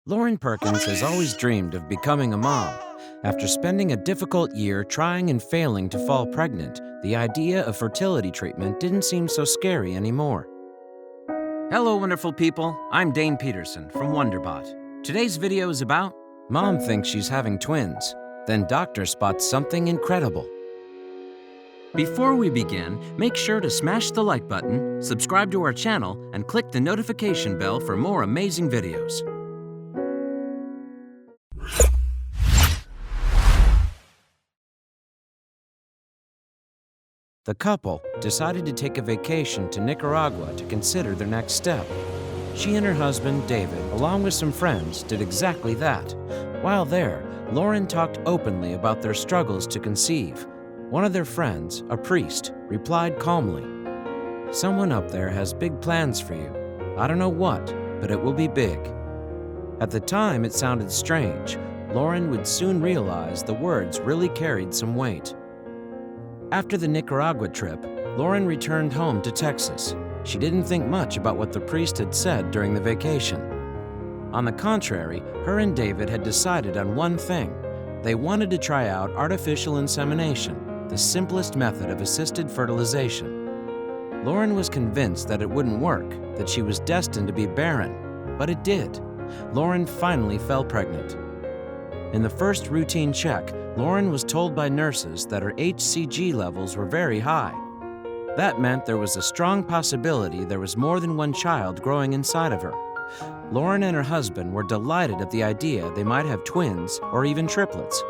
Lauren Perkins has always dreamed of becoming a mom. After spending a difficult year trying and failing to fall pregnant, the idea of fertility treatment didn't seem so scary anymore. Hello, wonderful people. I'm Dane Peterson from WonderBot. Today's video is about Mom thinks she's having twins, then doctor spots something incredible. Before we begin, make sure to smash the like button, subscribe to our channel, and click the notification bell for more amazing videos. The couple decided to take a vacation to Nicaragua to consider their next step. She and her husband, David, along with some friends, did exactly that. While there, Lauren talked openly about their struggles to conceive. One of their friends, a priest, replied calmly, "Someone up there has big plans for you. I don't know what, but it will be big." At the time, it sounded strange. Lauren would soon realize the words really carried some weight. After the Nicaragua trip, Lauren returned home to Texas. She didn't think much about what the priest had said during the vacation. On the contrary, her and David had decided on one thing. They wanted to try out artificial insemination, the simplest method of assisted fertilization. Lauren was convinced that it wouldn't work, that she was destined to be barren, but it did. Lauren finally fell pregnant. In the first routine check, Lauren was told by nurses that her HCG levels were very high. That meant there was a strong possibility there was more than one child growing inside of her. Lauren and her husband were delighted at the idea they might have twins or even triplets.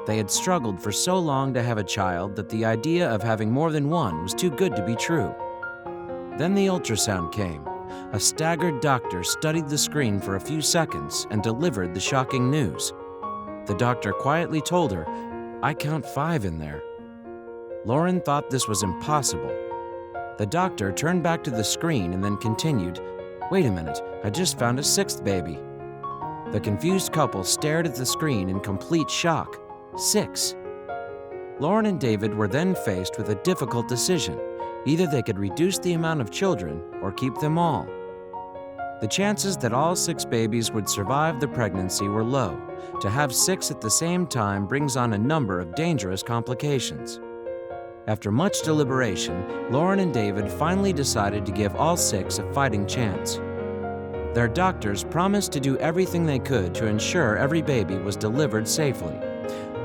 They had struggled for so long to have a child that the idea of having more than one was too good to be true. Then the ultrasound came. A staggered doctor studied the screen for a few seconds and delivered the shocking news. The doctor quietly told her, "I count 5 in there." Lauren thought this was impossible. The doctor turned back to the screen and then continued, "Wait a minute, I just found a 6th baby." The confused couple stared at the screen in complete shock. 6. Lauren and David were then faced with a difficult decision. Either they could reduce the amount of children or keep them all. The chances that all 6 babies would survive the pregnancy were low. To have 6 at the same time brings on a number of dangerous complications. After much deliberation, Lauren and David finally decided to give all 6 a fighting chance. Their doctors promised to do everything they could to ensure every baby was delivered safely.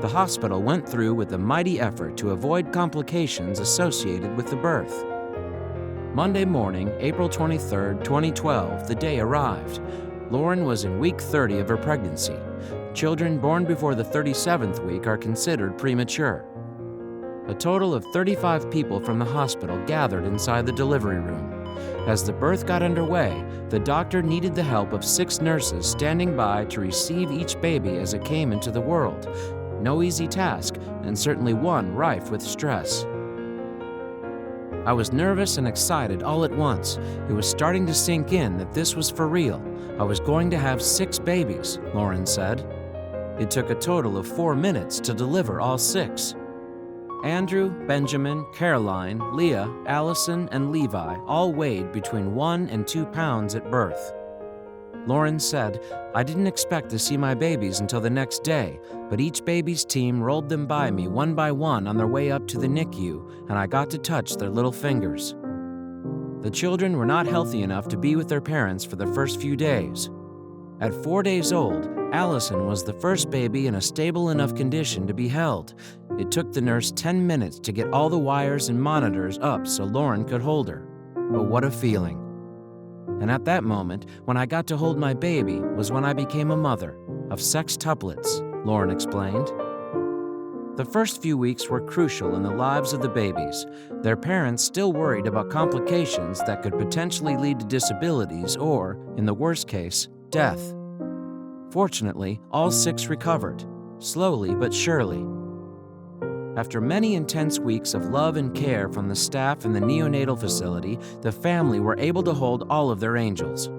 The hospital went through with a mighty effort to avoid complications associated with the birth. Monday morning, April 23, 2012, the day arrived. Lauren was in week 30 of her pregnancy. Children born before the 37th week are considered premature. A total of 35 people from the hospital gathered inside the delivery room. As the birth got underway, the doctor needed the help of 6 nurses standing by to receive each baby as it came into the world. No easy task, and certainly one rife with stress. I was nervous and excited all at once. It was starting to sink in that this was for real. I was going to have 6 babies, Lauren said. It took a total of 4 minutes to deliver all 6. Andrew, Benjamin, Caroline, Leah, Allison, and Levi all weighed between 1 and 2 pounds at birth. Lauren said, "I didn't expect to see my babies until the next day, but each baby's team rolled them by me one by one on their way up to the NICU, and I got to touch their little fingers." The children were not healthy enough to be with their parents for the first few days. At 4 days old, Allison was the first baby in a stable enough condition to be held. It took the nurse 10 minutes to get all the wires and monitors up so Lauren could hold her. But what a feeling. And at that moment, when I got to hold my baby, was when I became a mother of sextuplets, Lauren explained. The first few weeks were crucial in the lives of the babies. Their parents still worried about complications that could potentially lead to disabilities or, in the worst case, death. Fortunately, all 6 recovered, slowly but surely. After many intense weeks of love and care from the staff in the neonatal facility, the family were able to hold all of their angels.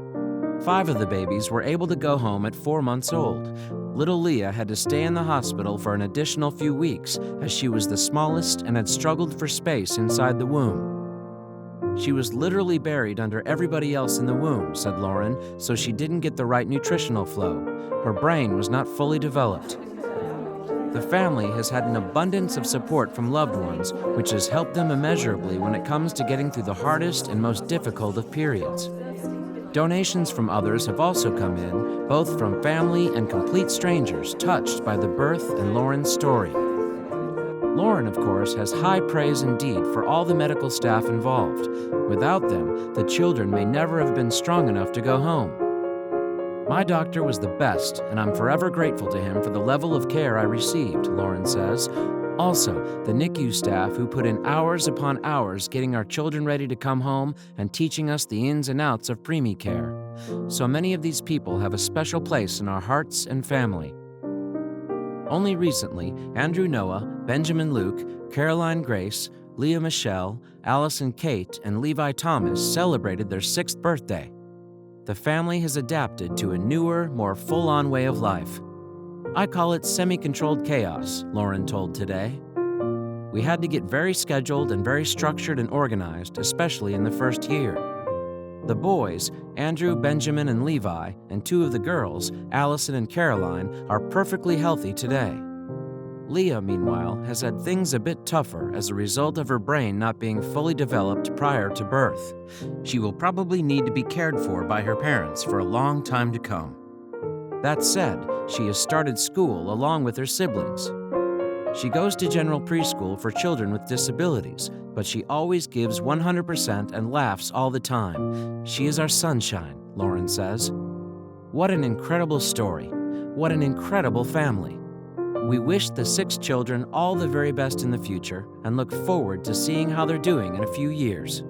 5 of the babies were able to go home at 4 months old. Little Leah had to stay in the hospital for an additional few weeks as she was the smallest and had struggled for space inside the womb. She was literally buried under everybody else in the womb, said Lauren, so she didn't get the right nutritional flow. Her brain was not fully developed. The family has had an abundance of support from loved ones, which has helped them immeasurably when it comes to getting through the hardest and most difficult of periods. Donations from others have also come in, both from family and complete strangers touched by the birth and Lauren's story. Lauren, of course, has high praise indeed for all the medical staff involved. Without them, the children may never have been strong enough to go home. My doctor was the best, and I'm forever grateful to him for the level of care I received, Lauren says. Also, the NICU staff who put in hours upon hours getting our children ready to come home and teaching us the ins and outs of preemie care. So many of these people have a special place in our hearts and family. Only recently, Andrew Noah, Benjamin Luke, Caroline Grace, Leah Michelle, Allison Kate, and Levi Thomas celebrated their 6th birthday. The family has adapted to a newer, more full-on way of life. I call it semi-controlled chaos, Lauren told Today. We had to get very scheduled and very structured and organized, especially in the first year. The boys, Andrew, Benjamin, and Levi, and 2 of the girls, Allison and Caroline, are perfectly healthy today. Leah, meanwhile, has had things a bit tougher as a result of her brain not being fully developed prior to birth. She will probably need to be cared for by her parents for a long time to come. That said, she has started school along with her siblings. She goes to general preschool for children with disabilities, but she always gives 100% and laughs all the time. She is our sunshine, Lauren says. What an incredible story. What an incredible family. We wish the 6 children all the very best in the future and look forward to seeing how they're doing in a few years.